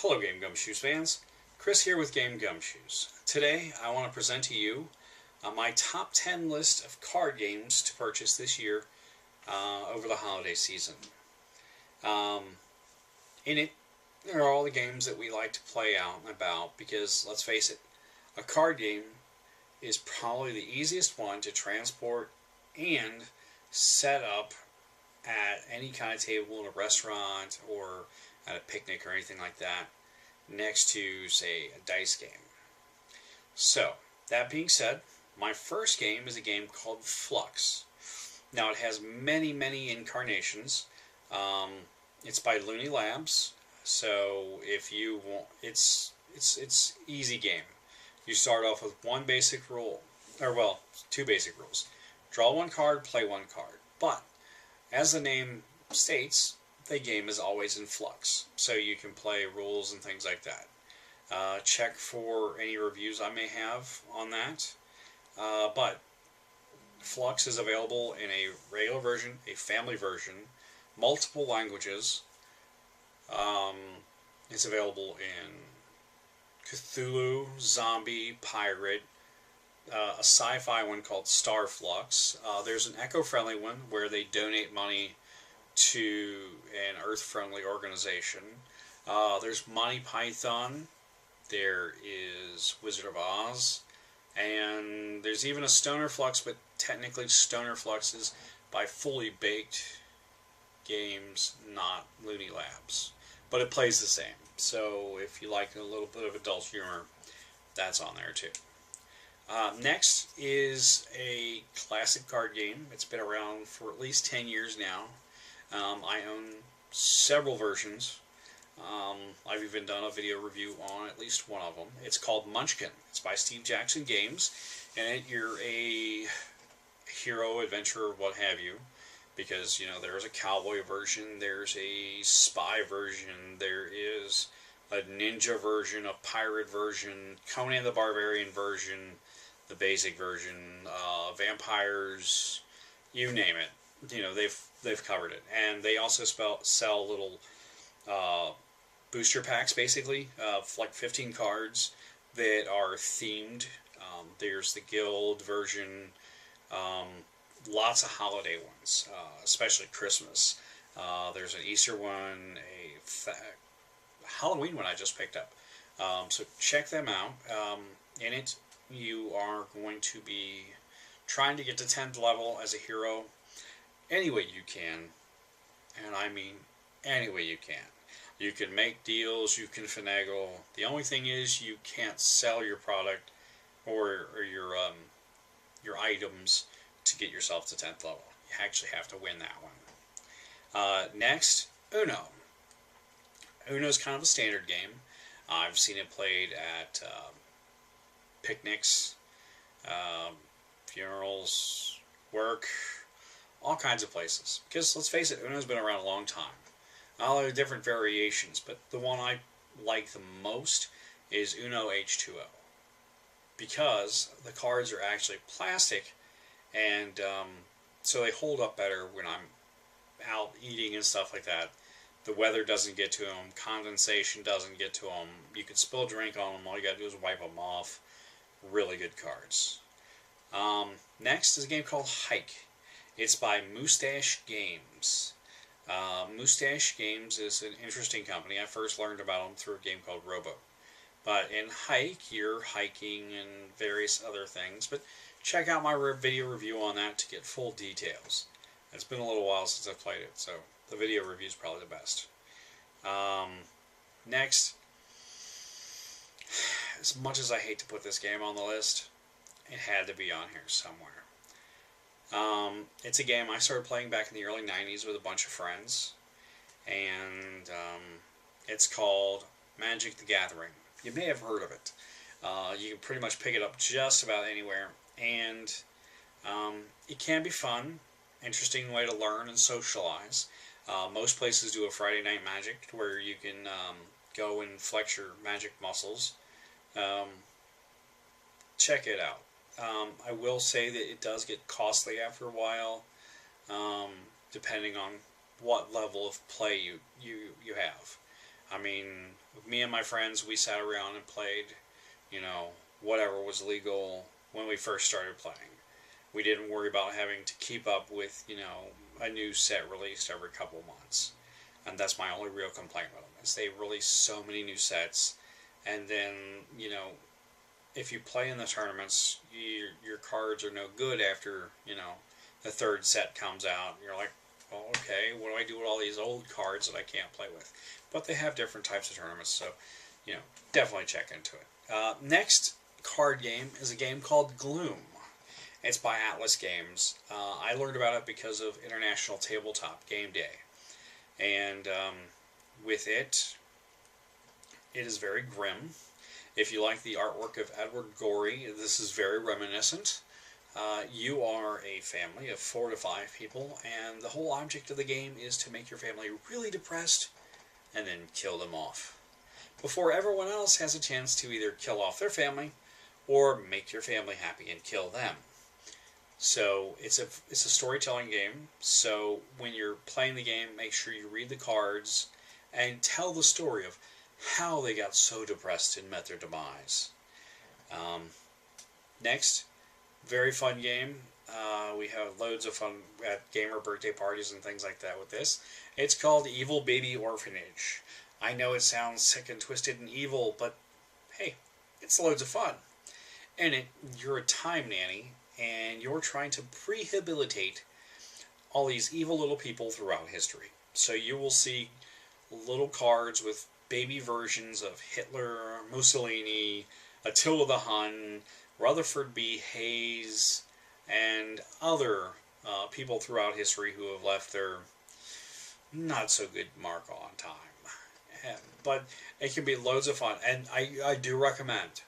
Hello Game Gumshoes fans, Chris here with Game Gumshoes. Today I want to present to you my top 10 list of card games to purchase this year over the holiday season. In it, there are all the games that we like to play out and about because, let's face it, a card game is probably the easiest one to transport and set up at any kind of table in a restaurant or at a picnic or anything like that, next to, say, a dice game. So, that being said, my first game is a game called Flux. Now, it has many, many incarnations. It's by Looney Labs, so if you want, it's easy game. You start off with one basic rule, or well, two basic rules. Draw one card, play one card. But, as the name states, the game is always in flux, so you can play rules and things like that. Check for any reviews I may have on that. But Flux is available in a regular version, a family version, multiple languages. It's available in Cthulhu, Zombie, Pirate, a sci-fi one called Star Flux. There's an eco-friendly one where they donate money to an earth-friendly organization. There's Monty Python. There is Wizard of Oz. And there's even a Stoner Flux, but technically Stoner Flux is by Fully Baked Games, not Looney Labs. But it plays the same. So if you like a little bit of adult humor, that's on there too. Next is a classic card game. It's been around for at least 10 years now. I own several versions. I've even done a video review on at least one of them. It's called Munchkin. It's by Steve Jackson Games. And you're a hero, adventurer, what have you. Because, you know, there's a cowboy version, there's a spy version, there is a ninja version, a pirate version, Conan the Barbarian version, the basic version, vampires, you name it. You know, they've covered it. And they also sell little booster packs, basically, like 15 cards that are themed. There's the guild version, lots of holiday ones, especially Christmas. There's an Easter one, a Halloween one I just picked up. So check them out. In it, you are going to be trying to get to 10th level as a hero any way you can. And I mean any way you can. You can make deals, you can finagle. The only thing is you can't sell your product or your items to get yourself to 10th level. You actually have to win that one. Next, Uno. Uno is kind of a standard game. I've seen it played at picnics, funerals, work, all kinds of places. Because let's face it, Uno's been around a long time. There are different variations, but the one I like the most is Uno H2O. Because the cards are actually plastic, and so they hold up better when I'm out eating and stuff like that. The weather doesn't get to them, condensation doesn't get to them. You can spill drink on them, all you gotta do is wipe them off. Really good cards. Next is a game called Hike. It's by Moosetache Games. Moosetache Games is an interesting company. I first learned about them through a game called Robo. But in Hike, you're hiking and various other things. But check out my video review on that to get full details. It's been a little while since I've played it, so the video review is probably the best. Next, as much as I hate to put this game on the list, it had to be on here somewhere. It's a game I started playing back in the early 90s with a bunch of friends, and it's called Magic the Gathering. You may have heard of it. You can pretty much pick it up just about anywhere, and it can be fun, interesting way to learn and socialize. Most places do a Friday Night Magic where you can go and flex your magic muscles. Check it out. I will say that it does get costly after a while, depending on what level of play you have. I mean, me and my friends, we sat around and played, you know, whatever was legal when we first started playing. We didn't worry about having to keep up with, you know, a new set released every couple of months. And that's my only real complaint with them, is they release so many new sets, and then, you know, if you play in the tournaments, your cards are no good after, you know, the third set comes out. You're like, well, okay, what do I do with all these old cards that I can't play with? But they have different types of tournaments, so, you know, definitely check into it. Next card game is a game called Gloom. It's by Atlas Games. I learned about it because of International Tabletop Game Day. And with it, it is very grim. If you like the artwork of Edward Gorey, this is very reminiscent. You are a family of 4 to 5 people, and the whole object of the game is to make your family really depressed and then kill them off, before everyone else has a chance to either kill off their family or make your family happy and kill them. So it's a storytelling game, so when you're playing the game, make sure you read the cards and tell the story of how they got so depressed and met their demise. Next, very fun game. We have loads of fun at gamer birthday parties and things like that with this. It's called Evil Baby Orphanage. I know it sounds sick and twisted and evil, but hey, it's loads of fun. In it, you're a time nanny, and you're trying to rehabilitate all these evil little people throughout history. So you will see little cards with baby versions of Hitler, Mussolini, Attila the Hun, Rutherford B. Hayes, and other people throughout history who have left their not-so-good mark on time. But it can be loads of fun, and I do recommend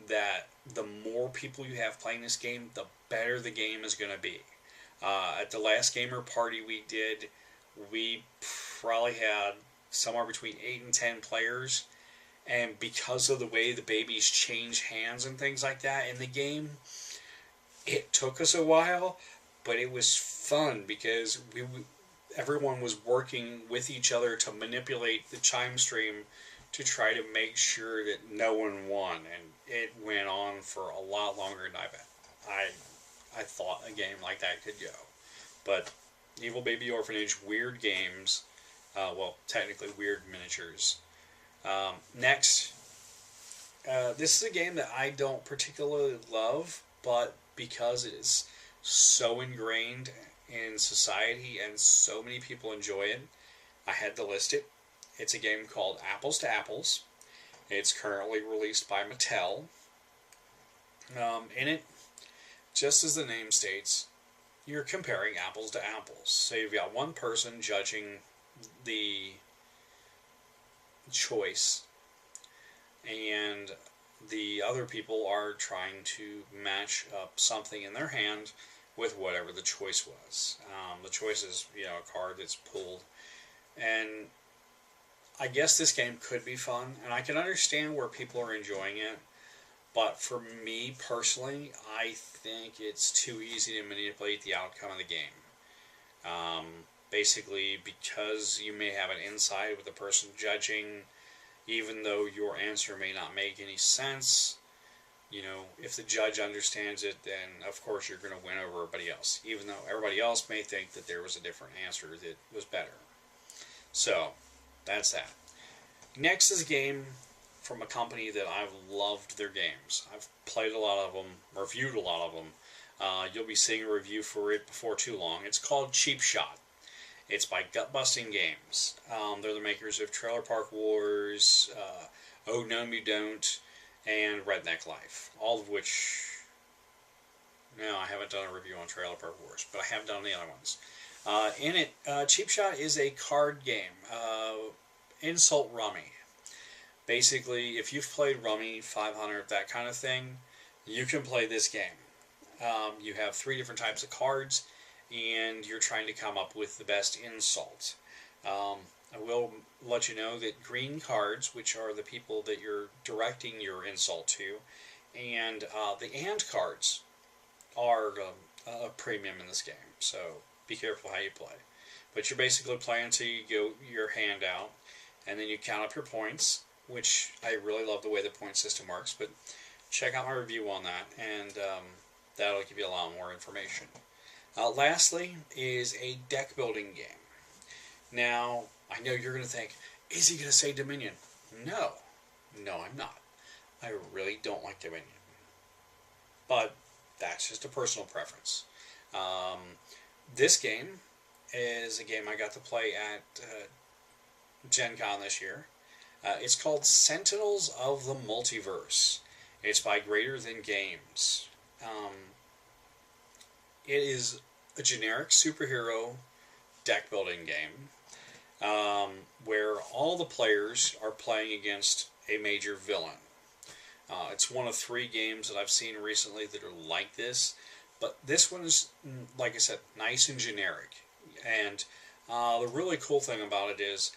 that the more people you have playing this game, the better the game is going to be. At the last gamer party we did, we probably had somewhere between 8 and 10 players, and because of the way the babies change hands and things like that in the game, it took us a while, but it was fun because everyone was working with each other to manipulate the chime stream to try to make sure that no one won, and it went on for a lot longer than I thought a game like that could go. But Evil Baby Orphanage, weird games, well, technically weird miniatures. Next, this is a game that I don't particularly love, but because it is so ingrained in society and so many people enjoy it, I had to list it. It's a game called Apples to Apples. It's currently released by Mattel. In it, just as the name states, you're comparing apples to apples. So you've got one person judging the choice, and the other people are trying to match up something in their hand with whatever the choice was. The choice is, you know, a card that's pulled. And I guess this game could be fun, and I can understand where people are enjoying it, but for me personally, I think it's too easy to manipulate the outcome of the game. Basically, because you may have an insight with the person judging, even though your answer may not make any sense, you know, if the judge understands it, then of course you're going to win over everybody else, even though everybody else may think that there was a different answer that was better. So, that's that. Next is a game from a company that I've loved their games. I've played a lot of them, reviewed a lot of them. You'll be seeing a review for it before too long. It's called Cheap Shot. It's by Gut-Busting Games. They're the makers of Trailer Park Wars, Oh No You Don't, and Redneck Life. All of which, no, I haven't done a review on Trailer Park Wars, but I have done the other ones. In it, Cheap Shot is a card game. Insult Rummy. Basically, if you've played Rummy, 500, that kind of thing, you can play this game. You have 3 different types of cards, and you're trying to come up with the best insult. I will let you know that green cards, which are the people that you're directing your insult to, and the and cards are a premium in this game, so be careful how you play. But you're basically playing until you go your hand out, and then you count up your points, which I really love the way the point system works, but check out my review on that, and that'll give you a lot more information. Lastly is a deck building game. Now, I know you're going to think, is he going to say Dominion? No. No, I'm not. I really don't like Dominion. But that's just a personal preference. This game is a game I got to play at Gen Con this year. It's called Sentinels of the Multiverse. It's by Greater Than Games. It is a generic superhero deck building game where all the players are playing against a major villain. It's one of 3 games that I've seen recently that are like this, but this one is, like I said, nice and generic. And the really cool thing about it is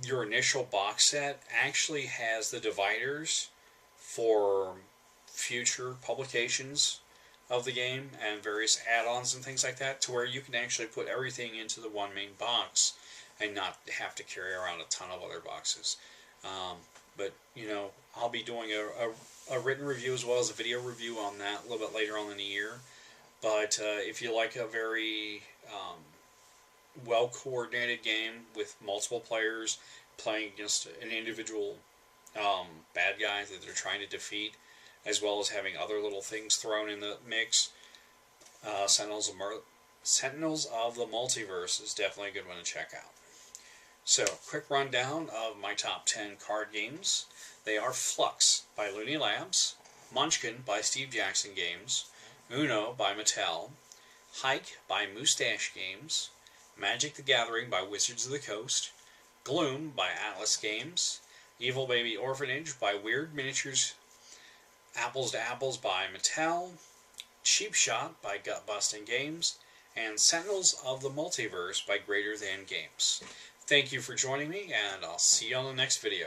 your initial box set actually has the dividers for future publications of the game and various add-ons and things like that, to where you can actually put everything into the one main box and not have to carry around a ton of other boxes. But, you know, I'll be doing a written review as well as a video review on that a little bit later on in the year. But if you like a very well-coordinated game with multiple players playing against an individual bad guy that they're trying to defeat, as well as having other little things thrown in the mix, Sentinels of the Multiverse is definitely a good one to check out. So, quick rundown of my top 10 card games. They are Flux by Looney Labs, Munchkin by Steve Jackson Games, Uno by Mattel, Hike by Moosetache Games, Magic the Gathering by Wizards of the Coast, Gloom by Atlas Games, Evil Baby Orphanage by Weird Miniatures, Apples to Apples by Mattel, Cheap Shot by Gut Busting Games, and Sentinels of the Multiverse by Greater Than Games. Thank you for joining me, and I'll see you on the next video.